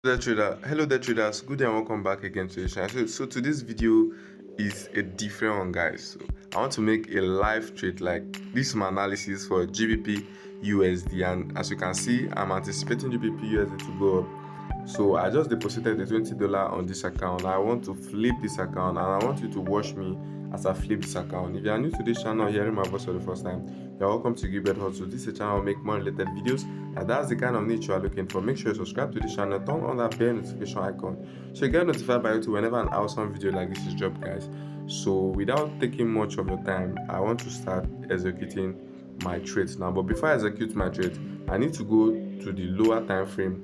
Hello there traders, good day and welcome back again to the channel. So today's video is a different one, guys. So I want to make a live trade. Like, this is my analysis for GBP USD, and as you can see, I'm anticipating GBP USD to go up. So I just deposited the $20 on this account. I want to flip this account, and I want you to watch me as I flip this account. If you are new to this channel, hearing my voice for the first time, you're welcome to Gilbert Hustle. This is a channel make more related videos, and that's the kind of niche you are looking for. Make sure you subscribe to the channel, turn on that bell notification icon so you get notified by YouTube whenever an awesome video like this is dropped, guys. So without taking much of your time, I want to start executing my trades now. But before I execute my trade, I need to go to the lower time frame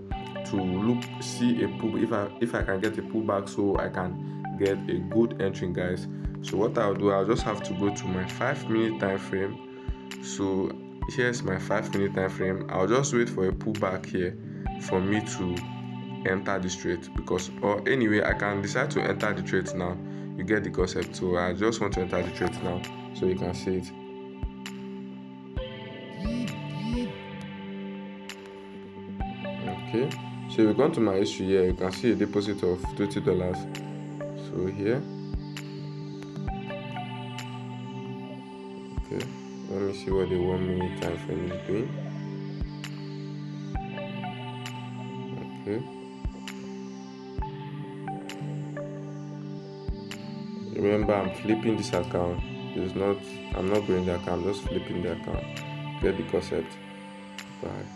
to see a pull, if I can get a pullback, so I can get a good entry, guys. So what I'll do, I'll just have to go to my 5-minute time frame. So here's my 5-minute time frame. I'll just wait for a pullback here for me to enter this trade, because or anyway I can decide to enter the trade now. You get the concept. So I just want to enter the trade now so you can see it. Okay, so if you go to my history here, you can see a deposit of $20. So here, okay, let me see what the 1-minute time frame is doing. Okay, remember, I'm flipping this account. I'm not going the account, I'm just flipping the account. Get the concept. Bye.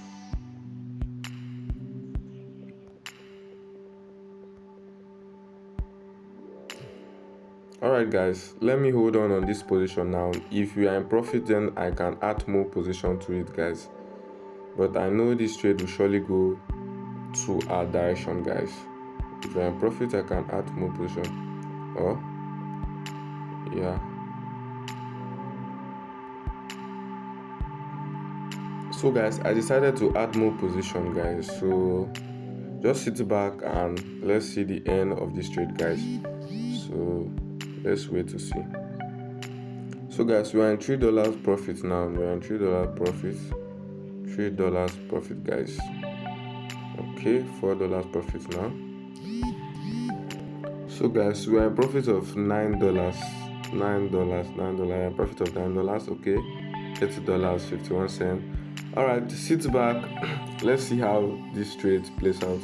Alright guys, let me hold on this position now. If you are in profit, then I can add more position to it, guys. But I know this trade will surely go to our direction, guys. If you are in profit, I can add more position. Oh, yeah. So guys, I decided to add more position, guys. So just sit back and let's see the end of this trade, guys. So let's wait to see. So guys, we are in $3 profit now. We are in $3 profit. $3 profit, guys. Okay, $4 profit now. So guys, we are in profit of $9. $9, profit of $9. Okay, $30.51. All right, sit back. Let's see how this trade plays out.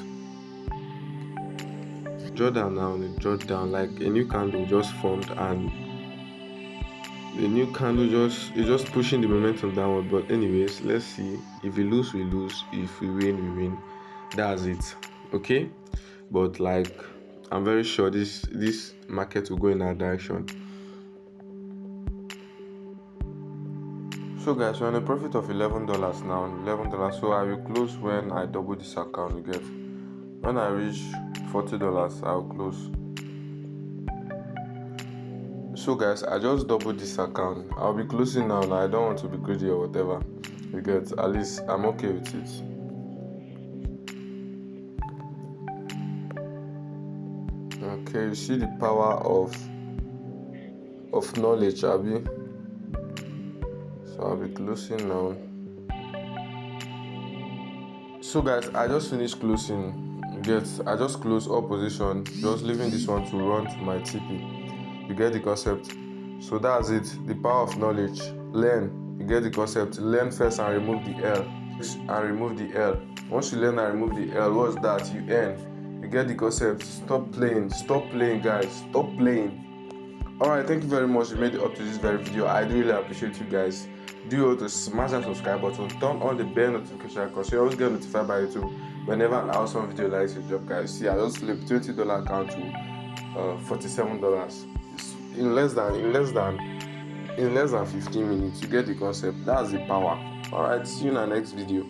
Draw down now, draw down, like a new candle just formed, and the new candle is just pushing the momentum downward. But anyways, let's see. If we lose, we lose. If we win, we win. That's it. Okay, but like, I'm very sure this market will go in that direction. So guys, we're on a profit of $11 now. $11. So I will close when I double this account. You get, when I reach $40, I'll close. So guys, I just doubled this account. I'll be closing now. I don't want to be greedy or whatever. You get, at least I'm okay with it. Okay, you see the power of knowledge, Abby. So I'll be closing now. So guys, I just finished closing. I just closed all position, just leaving this one to run to my TP. You get the concept. So that's it. The power of knowledge. Learn. You get the concept. Learn first and remove the L. Once you learn and remove the L, what's that? You earn. You get the concept. Stop playing, guys. Stop playing. Alright, thank you very much. You made it up to this very video. I do really appreciate you guys. Do you want to smash that subscribe button, turn on the bell notification icon so you always get notified by YouTube whenever an awesome video like this drop, guys. See, I just flipped $20 account to $47 in less than 15 minutes. You get the concept. That's the power. Alright, see you in our next video.